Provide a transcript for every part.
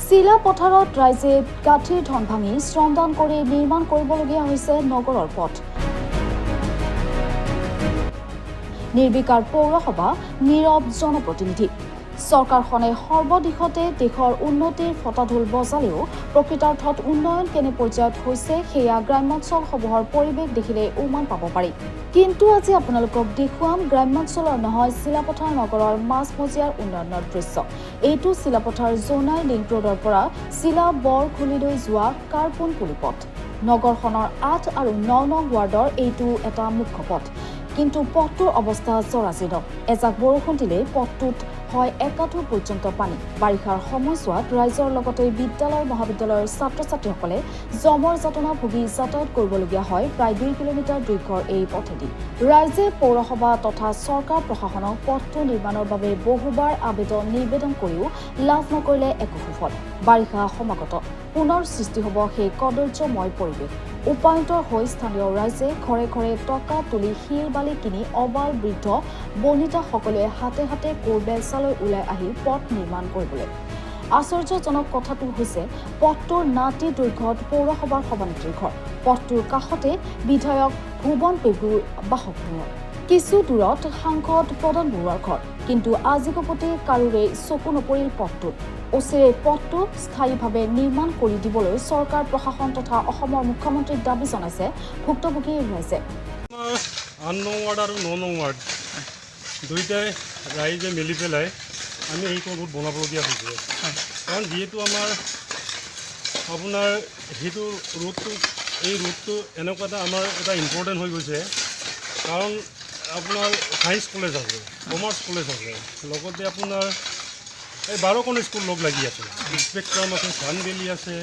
চিলা পথাৰত ৰাইজে গাঁঠিৰ ধন ভাঙি শ্ৰমদান কৰি নিৰ্মাণ কৰিবলগীয়া হৈছে নগৰৰ পথ। নিৰ্বিকাৰ পৌৰসভা, নীৰৱ জনপ্ৰতিনিধি। চৰকাৰখনে সৰ্বদিশতে দেশৰ উন্নতিৰ ফটাঢোল বজালেও প্ৰকৃতাৰ্থত উন্নয়ন কেনে পৰ্যায়ত হৈছে সেয়া গ্ৰাম্যাঞ্চলসমূহৰ পৰিৱেশ দেখিলে উমান পাব পাৰি। কিন্তু আজি আপোনালোকক দেখুৱাম গ্ৰাম্যাঞ্চলৰ নহয় চিলাপথাৰ নগৰৰ মাজমজিয়াৰ উন্নয়নৰ দৃশ্য। এইটো চিলাপথাৰ জোনাই লিংক ৰোডৰ পৰা চিলা বৰখুলিলৈ যোৱা কাৰ্পুন পুলিপথ। নগৰখনৰ ৮ আৰু ৯ নং ৱাৰ্ডৰ এইটো এটা মুখ্য পথ। কিন্তু পথটোৰ অৱস্থা জৰাজীৰ্ণ। এজাক বৰষুণ দিলেই পথটোত হয় একাঠু পৰ্যন্ত পানী। বাৰিষাৰ সময়ছোৱাত ৰাইজৰ লগতে বিদ্যালয় মহাবিদ্যালয়ৰ ছাত্ৰ ছাত্ৰীসকলে জমৰ যাতনা ভুগি যাতায়াত কৰিবলগীয়া হয় প্ৰায় ২ কিলোমিটাৰ দৈৰ্ঘ্যৰ এই পথেদি। ৰাইজে পৌৰসভা তথা চৰকাৰ প্ৰশাসনক পথটো নিৰ্মাণৰ বাবে বহুবাৰ নিবেদন কৰিও লাভ নকৰিলে একো সুফল। বাৰিষা সমাগত পুনৰ সৃষ্টি হ'ব সেই কদৰ্যময় পৰিৱেশ। উপায়ন্ত হৈ স্থানীয় ৰাইজে ঘৰে ঘৰে টকা তুলি শিল বালি কিনি অবাল বৃদ্ধ বনিতাসকলে হাতে হাতে কোৰবেলচালৈ ওলাই আহি পথ নিৰ্মাণ কৰিবলৈ। আশ্চৰ্যজনক কথাটো হৈছে পথটোৰ নাটি দৈৰ্ঘ্যত পৌৰসভাৰ সভানেত্ৰীৰ ঘৰ। পথটোৰ কাষতে বিধায়ক ভুৱন পেগুৰ বাসগৃহ। কিছু দূৰত সাংসদ প্ৰদান বৰুৱাৰ ঘৰ। কিন্তু আজিকোপতি কাৰোৰে চকু নপৰিল পথটোত। ওচৰে পথটো স্থায়ীভাৱে নিৰ্মাণ কৰি দিবলৈ চৰকাৰ প্ৰশাসন তথা অসমৰ মুখ্যমন্ত্ৰীক দাবী জনাইছে ভুক্তভোগী ৰাইজে। ৮ নং ৱাৰ্ড আৰু ৯ নং ৱাৰ্ড দুইটাই ৰাইজে মিলি পেলাই আমি এইটো ৰোড বনাবলগীয়া হৈছে। কাৰণ যিহেতু আমাৰ আপোনাৰ সেইটো ৰোডটো এই ৰোডটো এনেকুৱা আমাৰ এটা ইম্পৰ্টেণ্ট হৈ গৈছে। কাৰণ আপোনাৰ ছায়েন্স কলেজ আছে, কমাৰ্চ কলেজ আছে, লগতে আপোনাৰ এই 12খন স্কুল লগ লাগি আছে। স্পেক্ট্ৰাম আছে, চানবেলি আছে,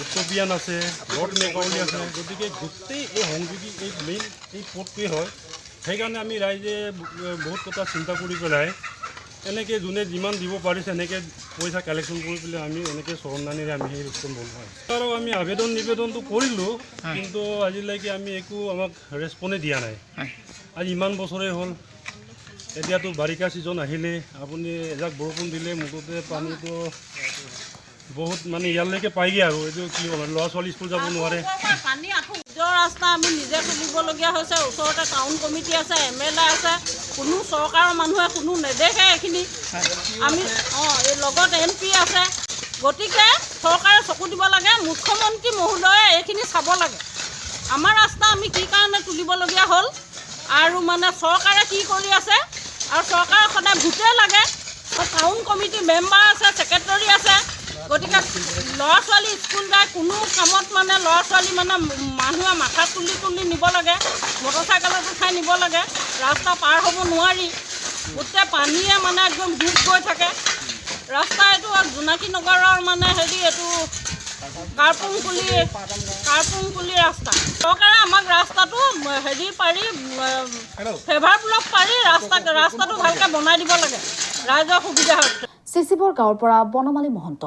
উত্তপিয়ান আছে, ৰড মেকাউলি আছে। গতিকে গোটেই এই সংযোগী এই মেইন এই পথটোৱে হয়। সেইকাৰণে আমি ৰাইজে বহুত কথা চিন্তা কৰি পেলাই এনেকৈ যোনে যিমান দিব পাৰিছে এনেকৈ পইচা কালেকশ্যন কৰি পেলাই আমি এনেকৈ চৰণদানীৰে আমি সেই ৰোডখন বনোৱা আৰু আমি নিবেদনটো কৰিলোঁ, কিন্তু আজিলৈকে আমি একো আমাক ৰেচপণ্ডে দিয়া নাই। আজি ইমান বছৰে হ'ল। এতিয়াতো বাৰিষা ছিজন আহিলে আপুনি এজাক বৰষুণ দিলে মুঠতে পানীটো বহুত ইয়ালৈকে পায়গৈ আৰু এইটো কি হ'ল, ল'ৰা ছোৱালী স্কুল যাব নোৱাৰে। পানী ৰাস্তা আমি নিজে তুলিবলগীয়া হৈছে। ওচৰতে টাউন কমিটি আছে, MLA আছে, কোনো চৰকাৰৰ মানুহে কোনো নেদেখে এইখিনি। আমি এই লগত MP আছে। গতিকে চৰকাৰে চকু দিব লাগে, মুখ্যমন্ত্ৰী মহোদয়ে এইখিনি চাব লাগে। আমাৰ ৰাস্তা আমি কি কাৰণে তুলিবলগীয়া হ'ল আৰু চৰকাৰে কি কৰি আছে। আৰু চৰকাৰে সদায় ভোটে লাগে। টাউন কমিটি মেম্বাৰ আছে, ছেক্ৰেটৰী আছে। গতিকে ল'ৰা ছোৱালী স্কুল যায়, কোনো কামত ল'ৰা ছোৱালী মানুহে মাথা তুলি নিব লাগে, মটৰচাইকেলত উঠাই নিব লাগে। ৰাস্তা পাৰ হ'ব নোৱাৰি, গোটেই পানীয়ে একদম ডুব গৈ থাকে। ৰাস্তা এইটো জোনাকী নগৰৰ এইটো কাৰ্পুংকুলি ৰাস্তা। চৰকাৰে আমাক ৰাস্তাটো ফেভাৰ ব্লক পাৰি ৰাস্তাটো ভালকৈ বনাই দিব লাগে, ৰাইজৰ সুবিধা হয়। চিচিবৰ গাঁৱৰ পৰা বনমালী মহন্ত।